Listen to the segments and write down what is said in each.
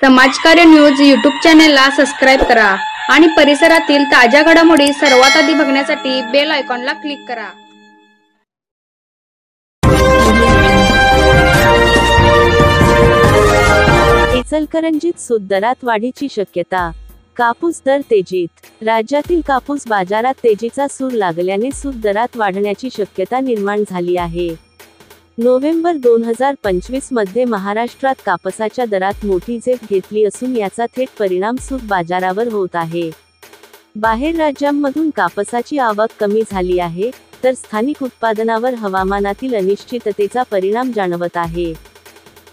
समाजकार्य news YouTube चॅनेलला subscribe करा आणि परिसरातील ताज्या घडामोडी सर्वात आधी बघण्यासाठी बेल आयकॉनला क्लिक करा। इचलकरंजीत सूत दरात वाढीची शक्यता। कापूस दर तेजीत। राज्यातील कापूस बाजारात तेजीचा सूर लागल्याने सूत दरात वाढण्याची शक्यता निर्माण झाली आहे। नोव्हेंबर 2025 मध्ये महाराष्ट्रात कापसाच्या दरात मोठी झेप घेतली असून याचा थेट परिणाम सूत बाजारावर होत आहे। बाहेर राज्यांमधून कापसाची आवक कमी झाली आहे, तर स्थानिक उत्पादनावर हवामानातील अनिश्चिततेचा परिणाम जाणवत आहे।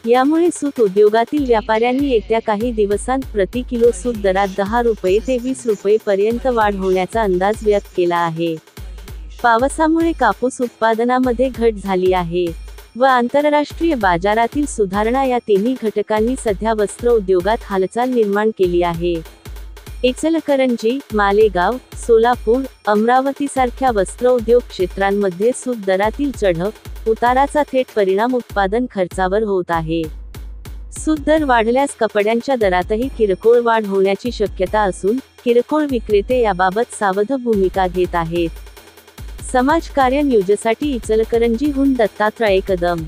यामुळे सूत उद्योगातील व्यापाऱ्यांनी येत्या काही दिवसांत प्रति किलो सूत दरात 10 रुपये ते 20 रुपये पर्यंत वाढ होण्याचा अंदाज व्यक्त केला आहे। पावसामुळे कापूस उत्पादनामध्ये घट झाली आहे व आंतरराष्ट्रीय बाजारातील सुधारणा या तिन्ही घटकांनी सध्या वस्त्र उद्योगात हालचाल निर्माण केली आहे। इचलकरंजी, मालेगाव, सोलापूर, अमरावतीसारख्या वस्त्र उद्योग क्षेत्रांमध्ये सूत दरातील चढ उताराचा थेट परिणाम उत्पादन खर्चावर होत आहे। सूत दर वाढल्यास कपड्यांच्या दरातही किरकोळ वाढ होण्याची शक्यता असून किरकोळ विक्रेते याबाबत सावध भूमिका घेत आहेत। समाजकार्य न्यूजसाठी इचलकरंजीहून दत्तात्रय कदम।